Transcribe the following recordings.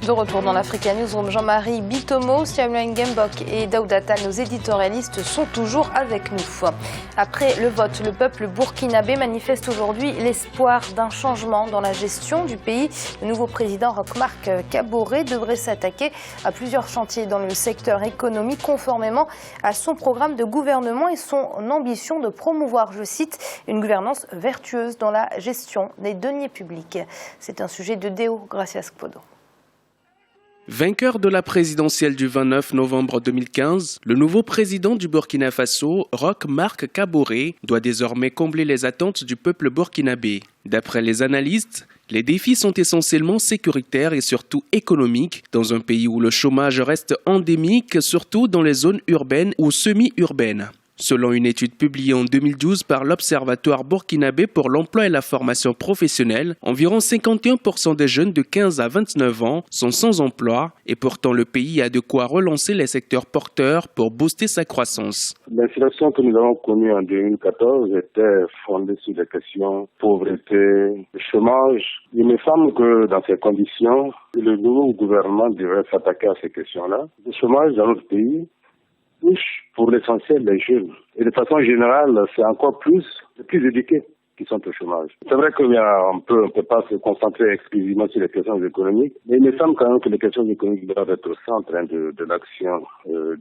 De retour dans l'Africa Newsroom, Jean-Marie Bitomo, Siamouane Gembok et Daoudata, nos éditorialistes, sont toujours avec nous. Après le vote, le peuple burkinabé manifeste aujourd'hui l'espoir d'un changement dans la gestion du pays. Le nouveau président Roch-Marc Kaboré devrait s'attaquer à plusieurs chantiers dans le secteur économique conformément à son programme de gouvernement et son ambition de promouvoir, je cite, une gouvernance vertueuse dans la gestion des deniers publics. C'est un sujet de Déo Gracias Kpodo. Vainqueur de la présidentielle du 29 novembre 2015, le nouveau président du Burkina Faso, Roch-Marc Kaboré, doit désormais combler les attentes du peuple burkinabé. D'après les analystes, les défis sont essentiellement sécuritaires et surtout économiques, dans un pays où le chômage reste endémique, surtout dans les zones urbaines ou semi-urbaines. Selon une étude publiée en 2012 par l'Observatoire burkinabé pour l'emploi et la formation professionnelle, environ 51% des jeunes de 15 à 29 ans sont sans emploi et pourtant le pays a de quoi relancer les secteurs porteurs pour booster sa croissance. L'inflation que nous avons connue en 2014 était fondée sur les questions pauvreté, chômage. Il me semble que dans ces conditions, le nouveau gouvernement devrait s'attaquer à ces questions-là. Le chômage dans notre pays touche pour l'essentiel les jeunes. Et de façon générale, c'est encore plus les plus éduqués qui sont au chômage. C'est vrai qu'on ne peut pas se concentrer exclusivement sur les questions économiques, mais il me semble quand même que les questions économiques doivent être au centre de l'action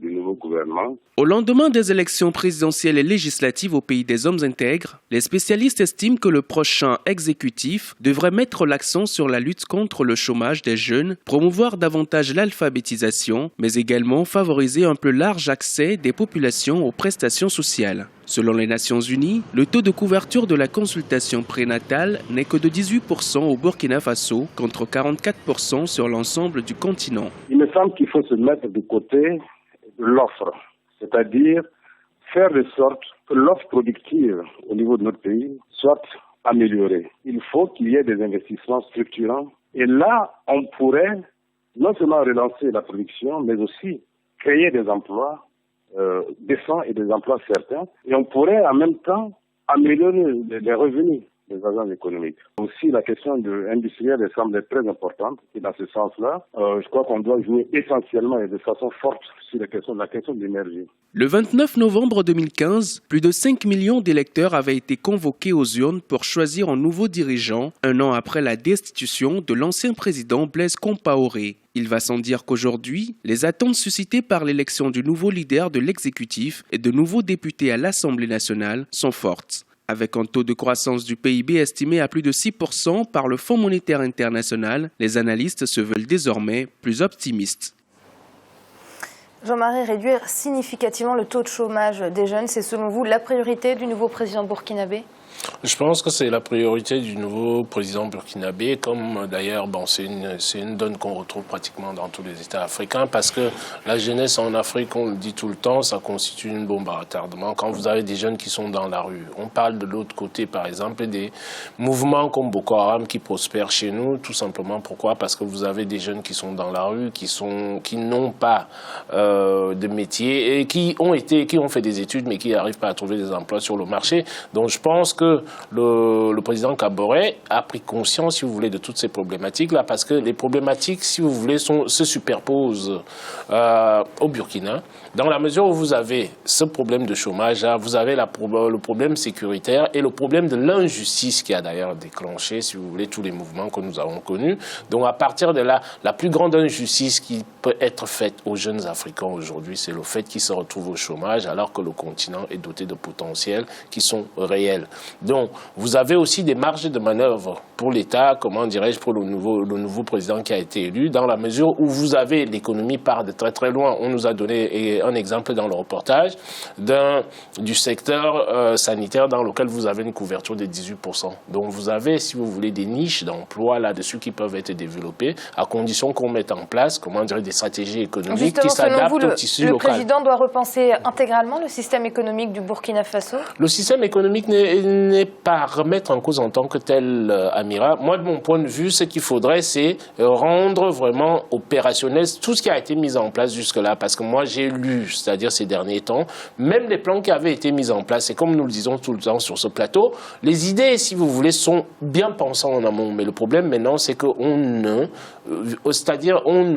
du nouveau gouvernement. Au lendemain des élections présidentielles et législatives au pays des hommes intègres, les spécialistes estiment que le prochain exécutif devrait mettre l'accent sur la lutte contre le chômage des jeunes, promouvoir davantage l'alphabétisation, mais également favoriser un plus large accès des populations aux prestations sociales. Selon les Nations Unies, le taux de couverture de la consultation prénatale n'est que de 18% au Burkina Faso contre 44% sur l'ensemble du continent. Il me semble qu'il faut se mettre du côté de l'offre, c'est-à-dire faire de sorte que l'offre productive au niveau de notre pays soit améliorée. Il faut qu'il y ait des investissements structurants et là, on pourrait non seulement relancer la production, mais aussi créer des emplois décents et des emplois certains. Et on pourrait en même temps améliorer les revenus des agents économiques. Aussi, la question industrielle semble être très importante. Et dans ce sens-là, je crois qu'on doit jouer essentiellement et de façon forte sur la question de l'énergie. Le 29 novembre 2015, plus de 5 millions d'électeurs avaient été convoqués aux urnes pour choisir un nouveau dirigeant, un an après la destitution de l'ancien président Blaise Compaoré. Il va sans dire qu'aujourd'hui, les attentes suscitées par l'élection du nouveau leader de l'exécutif et de nouveaux députés à l'Assemblée nationale sont fortes. Avec un taux de croissance du PIB estimé à plus de 6% par le Fonds monétaire international, les analystes se veulent désormais plus optimistes. Jean-Marie, réduire significativement le taux de chômage des jeunes, c'est selon vous la priorité du nouveau président burkinabé ? Je pense que c'est la priorité du nouveau président burkinabé, comme d'ailleurs c'est une donne qu'on retrouve pratiquement dans tous les États africains, parce que la jeunesse en Afrique, on le dit tout le temps, ça constitue une bombe à retardement. Quand vous avez des jeunes qui sont dans la rue, on parle de l'autre côté par exemple des mouvements comme Boko Haram qui prospèrent chez nous, tout simplement pourquoi ? Parce que vous avez des jeunes qui sont dans la rue, qui n'ont pas de métier et qui ont fait des études mais qui n'arrivent pas à trouver des emplois sur le marché. Donc je pense que le président Kaboré a pris conscience, si vous voulez, de toutes ces problématiques-là, parce que les problématiques, si vous voulez, se superposent au Burkina. Dans la mesure où vous avez ce problème de chômage, vous avez le problème sécuritaire et le problème de l'injustice qui a d'ailleurs déclenché, si vous voulez, tous les mouvements que nous avons connus. Donc à partir de là, la plus grande injustice qui peut être faite aux jeunes Africains aujourd'hui, c'est le fait qu'ils se retrouvent au chômage alors que le continent est doté de potentiels qui sont réels. Donc, vous avez aussi des marges de manœuvre pour l'État, comment dirais-je, pour le nouveau président qui a été élu, dans la mesure où vous avez l'économie part de très très loin. On nous a donné un exemple dans le reportage du secteur sanitaire dans lequel vous avez une couverture de 18%. Donc, vous avez, si vous voulez, des niches d'emploi là-dessus qui peuvent être développées, à condition qu'on mette en place, comment dirais, des stratégies économiques qui s'adaptent au tissu local. Le président doit repenser intégralement le système économique du Burkina Faso ? Le système économique n'est pas à remettre en cause en tant que tel, à Amira. Moi, de mon point de vue, ce qu'il faudrait, c'est rendre vraiment opérationnel tout ce qui a été mis en place jusque-là. Parce que moi, j'ai lu, c'est-à-dire ces derniers temps, même les plans qui avaient été mis en place, et comme nous le disons tout le temps sur ce plateau, les idées, si vous voulez, sont bien pensées en amont. Mais le problème maintenant, c'est qu'on ne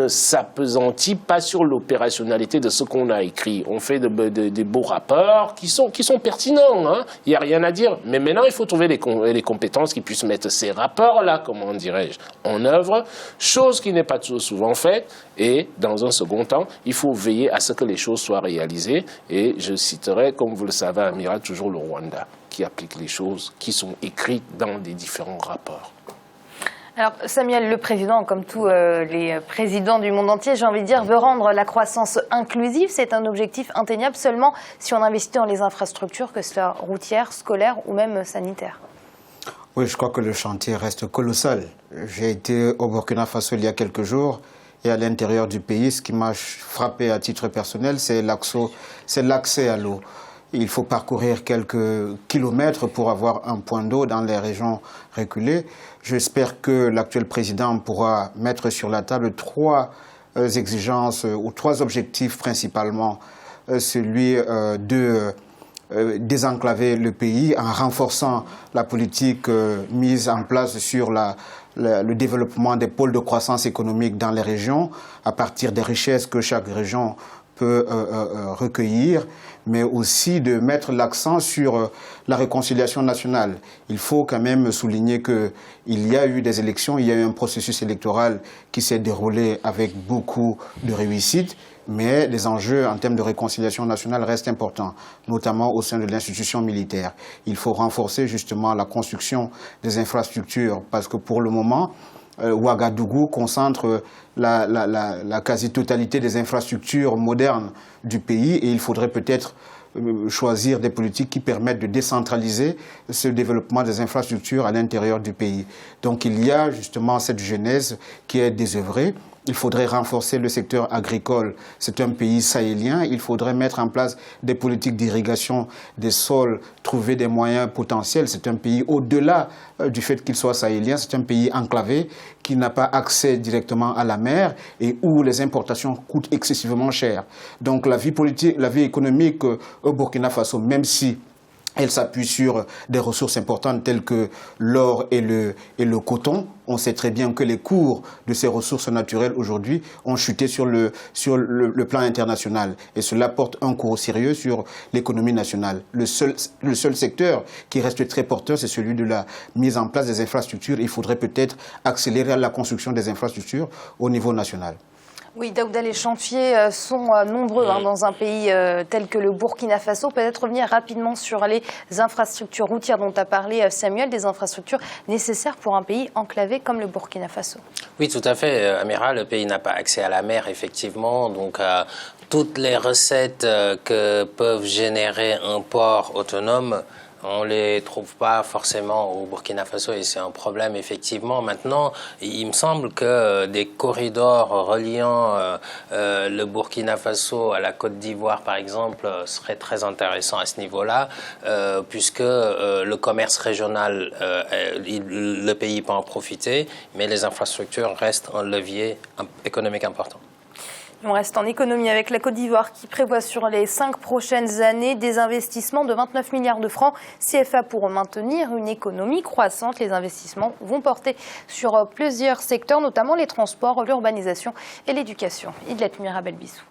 s'appesantit pas sur l'opérationnalité de ce qu'on a écrit. On fait des beaux rapports qui sont pertinents, hein. Il n'y a rien à dire. Mais maintenant, il faut trouver les compétences qui puissent mettre ces rapports-là, comment dirais-je, en œuvre, chose qui n'est pas souvent faite. Et dans un second temps, il faut veiller à ce que les choses soient réalisées. Et je citerai, comme vous le savez, Amira, toujours le Rwanda, qui applique les choses qui sont écrites dans des différents rapports. Alors Samuel, le président, comme tous les présidents du monde entier, j'ai envie de dire, veut rendre la croissance inclusive. C'est un objectif atteignable seulement si on investit dans les infrastructures, que ce soit routières, scolaires ou même sanitaires. Oui, je crois que le chantier reste colossal. J'ai été au Burkina Faso il y a quelques jours et à l'intérieur du pays, ce qui m'a frappé à titre personnel, c'est l'accès à l'eau. Il faut parcourir quelques kilomètres pour avoir un point d'eau dans les régions reculées. J'espère que l'actuel président pourra mettre sur la table trois exigences ou trois objectifs principalement. Celui de désenclaver le pays en renforçant la politique mise en place sur le développement des pôles de croissance économique dans les régions à partir des richesses que chaque région peut recueillir, mais aussi de mettre l'accent sur la réconciliation nationale. Il faut quand même souligner qu'il y a eu des élections, il y a eu un processus électoral qui s'est déroulé avec beaucoup de réussite, mais les enjeux en termes de réconciliation nationale restent importants, notamment au sein de l'institution militaire. Il faut renforcer justement la construction des infrastructures, parce que pour le moment, Ouagadougou concentre la quasi-totalité des infrastructures modernes du pays et il faudrait peut-être choisir des politiques qui permettent de décentraliser ce développement des infrastructures à l'intérieur du pays. Donc il y a justement cette genèse qui est désœuvrée. Il faudrait renforcer le secteur agricole. C'est un pays sahélien. Il faudrait mettre en place des politiques d'irrigation des sols, trouver des moyens potentiels. C'est un pays au-delà du fait qu'il soit sahélien. C'est un pays enclavé qui n'a pas accès directement à la mer et où les importations coûtent excessivement cher. Donc la vie politique, la vie économique au Burkina Faso, même si elle s'appuie sur des ressources importantes telles que l'or et le coton. On sait très bien que les cours de ces ressources naturelles aujourd'hui ont chuté sur le plan international. Et cela porte un coup sérieux sur l'économie nationale. Le seul secteur qui reste très porteur, c'est celui de la mise en place des infrastructures. Il faudrait peut-être accélérer la construction des infrastructures au niveau national. Oui, Daouda, les chantiers sont nombreux dans un pays tel que le Burkina Faso. Peut-être revenir rapidement sur les infrastructures routières dont a parlé Samuel, des infrastructures nécessaires pour un pays enclavé comme le Burkina Faso. Oui, tout à fait, Amira. Le pays n'a pas accès à la mer, effectivement. Donc, toutes les recettes que peuvent générer un port autonome, on ne les trouve pas forcément au Burkina Faso et c'est un problème effectivement. Maintenant, il me semble que des corridors reliant le Burkina Faso à la Côte d'Ivoire par exemple seraient très intéressants à ce niveau-là puisque le commerce régional, le pays peut en profiter, mais les infrastructures restent un levier économique important. On reste en économie avec la Côte d'Ivoire qui prévoit sur les 5 prochaines années des investissements de 29 milliards de francs CFA pour maintenir une économie croissante. Les investissements vont porter sur plusieurs secteurs, notamment les transports, l'urbanisation et l'éducation. Idlet Mirabel Bissou.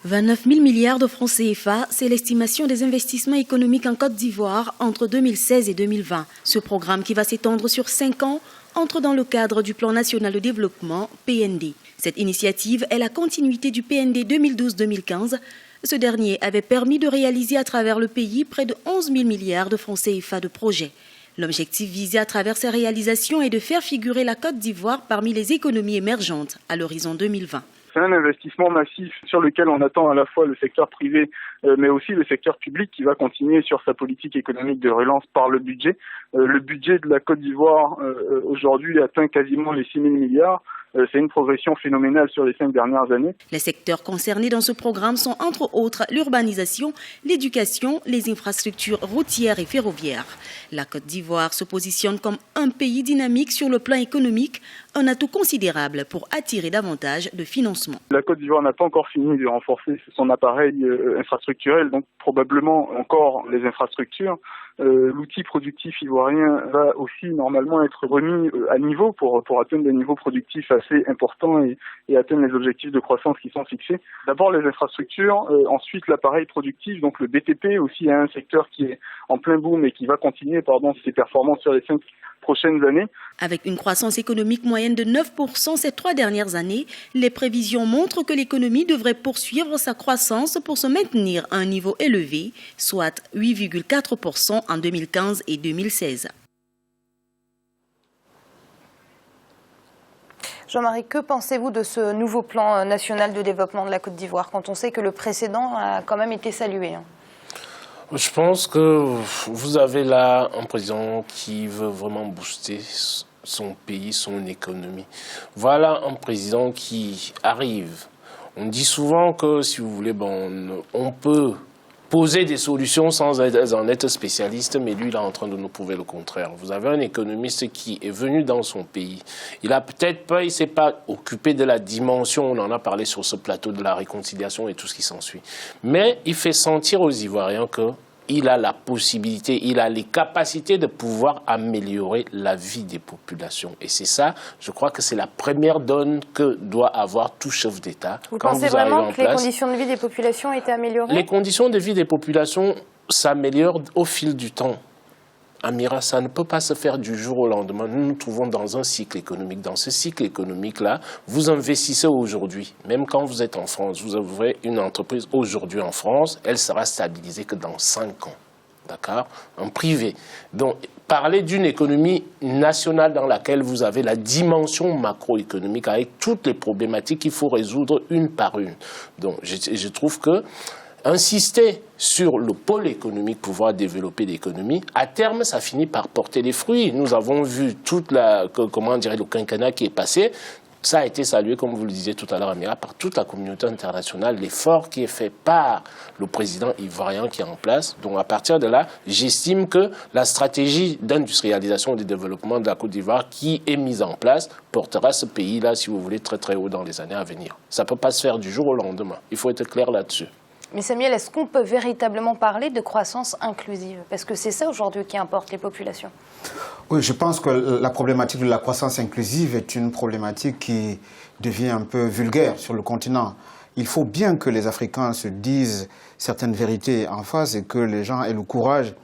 29 000 milliards de francs CFA, c'est l'estimation des investissements économiques en Côte d'Ivoire entre 2016 et 2020. Ce programme qui va s'étendre sur 5 ans entre dans le cadre du Plan national de développement, PND. Cette initiative est la continuité du PND 2012-2015. Ce dernier avait permis de réaliser à travers le pays près de 11 000 milliards de francs CFA de projets. L'objectif visé à travers ces réalisations est de faire figurer la Côte d'Ivoire parmi les économies émergentes à l'horizon 2020. C'est un investissement massif sur lequel on attend à la fois le secteur privé, mais aussi le secteur public qui va continuer sur sa politique économique de relance par le budget. Le budget de la Côte d'Ivoire aujourd'hui atteint quasiment les 6 000 milliards. c'est une progression phénoménale sur les 5 dernières années. Les secteurs concernés dans ce programme sont entre autres l'urbanisation, l'éducation, les infrastructures routières et ferroviaires. La Côte d'Ivoire se positionne comme un pays dynamique sur le plan économique, un atout considérable pour attirer davantage de financement. La Côte d'Ivoire n'a pas encore fini de renforcer son appareil infrastructurel, donc probablement encore les infrastructures. L'outil productif ivoirien va aussi normalement être remis à niveau pour atteindre des niveaux productifs assez importants et atteindre les objectifs de croissance qui sont fixés. D'abord les infrastructures, ensuite l'appareil productif, donc le BTP aussi est un secteur qui est en plein boom et qui va continuer ses performances sur les 5 prochaines années. Avec une croissance économique moyenne de 9% ces 3 dernières années, les prévisions montrent que l'économie devrait poursuivre sa croissance pour se maintenir à un niveau élevé, soit 8,4% en 2015 et 2016. Jean-Marie, que pensez-vous de ce nouveau plan national de développement de la Côte d'Ivoire quand on sait que le précédent a quand même été salué? Je pense que vous avez là un président qui veut vraiment booster son pays, son économie. Voilà un président qui arrive. On dit souvent que, si vous voulez, on peut poser des solutions sans en être spécialiste, mais lui, il est en train de nous prouver le contraire. Vous avez un économiste qui est venu dans son pays. Il ne s'est pas occupé de la dimension, on en a parlé sur ce plateau, de la réconciliation et tout ce qui s'ensuit. Mais il fait sentir aux Ivoiriens qu'il a la possibilité, il a les capacités de pouvoir améliorer la vie des populations. Et c'est ça, je crois que c'est la première donne que doit avoir tout chef d'État. Vous pensez vraiment que les conditions de vie des populations ont été améliorées? Les conditions de vie des populations s'améliorent au fil du temps. Amira, ça ne peut pas se faire du jour au lendemain. Nous nous trouvons dans un cycle économique. Dans ce cycle économique-là, vous investissez aujourd'hui. Même quand vous êtes en France, vous ouvrez une entreprise aujourd'hui en France, elle sera stabilisée que dans 5 ans. D'accord? En privé. Donc, parler d'une économie nationale dans laquelle vous avez la dimension macroéconomique avec toutes les problématiques qu'il faut résoudre une par une. Donc, je trouve que insister sur le pôle économique, pouvoir développer l'économie, à terme, ça finit par porter des fruits. Nous avons vu le quinquennat qui est passé. Ça a été salué, comme vous le disiez tout à l'heure, Amira, par toute la communauté internationale, l'effort qui est fait par le président ivoirien qui est en place. Donc, à partir de là, j'estime que la stratégie d'industrialisation et de développement de la Côte d'Ivoire qui est mise en place portera ce pays-là, si vous voulez, très très haut dans les années à venir. Ça ne peut pas se faire du jour au lendemain. Il faut être clair là-dessus. Mais Samuel, est-ce qu'on peut véritablement parler de croissance inclusive? Parce que c'est ça aujourd'hui qui importe les populations. Oui, je pense que la problématique de la croissance inclusive est une problématique qui devient un peu vulgaire sur le continent. Il faut bien que les Africains se disent certaines vérités en face et que les gens aient le courage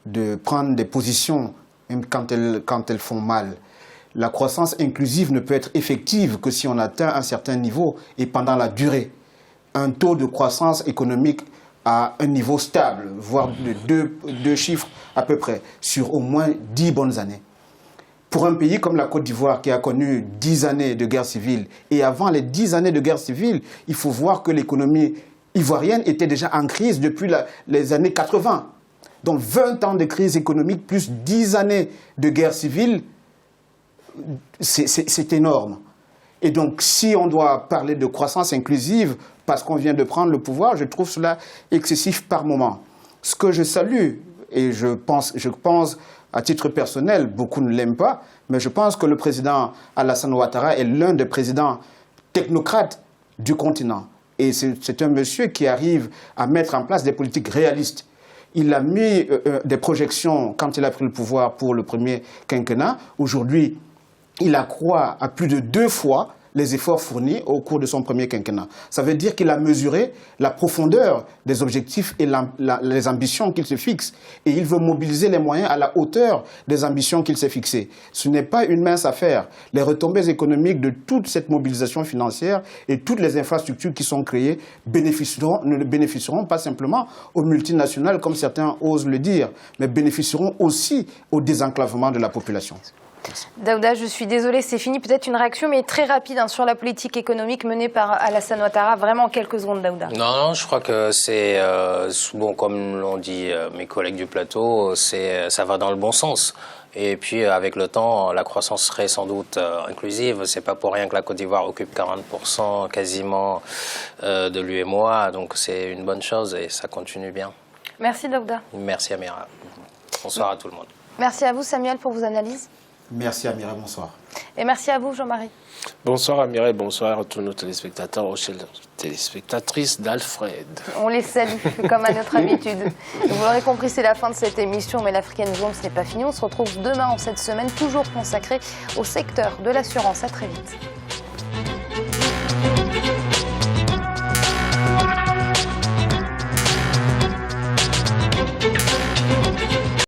de prendre des positions, même quand elles font mal. La croissance inclusive ne peut être effective que si on atteint un certain niveau et pendant la durée. Un taux de croissance économique à un niveau stable, voire de deux chiffres à peu près, sur au moins 10 bonnes années. Pour un pays comme la Côte d'Ivoire qui a connu 10 années de guerre civile, et avant les 10 années de guerre civile, il faut voir que l'économie ivoirienne était déjà en crise depuis les années 80. Donc 20 ans de crise économique plus 10 années de guerre civile, c'est énorme. Et donc, si on doit parler de croissance inclusive, parce qu'on vient de prendre le pouvoir, je trouve cela excessif par moment. Ce que je salue, et je pense à titre personnel, beaucoup ne l'aiment pas, mais je pense que le président Alassane Ouattara est l'un des présidents technocrates du continent. Et c'est un monsieur qui arrive à mettre en place des politiques réalistes. Il a mis des projections quand il a pris le pouvoir pour le premier quinquennat. Aujourd'hui, il accroît à plus de 2 fois les efforts fournis au cours de son premier quinquennat. Ça veut dire qu'il a mesuré la profondeur des objectifs et les ambitions qu'il se fixe. Et il veut mobiliser les moyens à la hauteur des ambitions qu'il s'est fixées. Ce n'est pas une mince affaire. Les retombées économiques de toute cette mobilisation financière et toutes les infrastructures qui sont créées ne bénéficieront pas simplement aux multinationales, comme certains osent le dire, mais bénéficieront aussi au désenclavement de la population. Daouda, je suis désolée, c'est fini. Peut-être une réaction, mais très rapide sur la politique économique menée par Alassane Ouattara. Vraiment en quelques secondes, Daouda. Non, je crois que c'est, bon, comme l'ont dit mes collègues du plateau, ça va dans le bon sens. Et puis, avec le temps, la croissance serait sans doute inclusive. C'est pas pour rien que la Côte d'Ivoire occupe 40% quasiment de l'UEMOA. Donc, c'est une bonne chose et ça continue bien. Merci, Daouda. Merci, Amira. Bonsoir à tout le monde. Merci à vous, Samuel, pour vos analyses. Merci, Amira. Bonsoir. Et merci à vous, Jean-Marie. Bonsoir Amira et bonsoir à tous nos téléspectateurs, aux téléspectatrices d'Alfred. On les salue, comme à notre habitude. Vous l'aurez compris, c'est la fin de cette émission, mais l'Africaine Zone, ce n'est pas fini. On se retrouve demain en cette semaine, toujours consacrée au secteur de l'assurance. À très vite.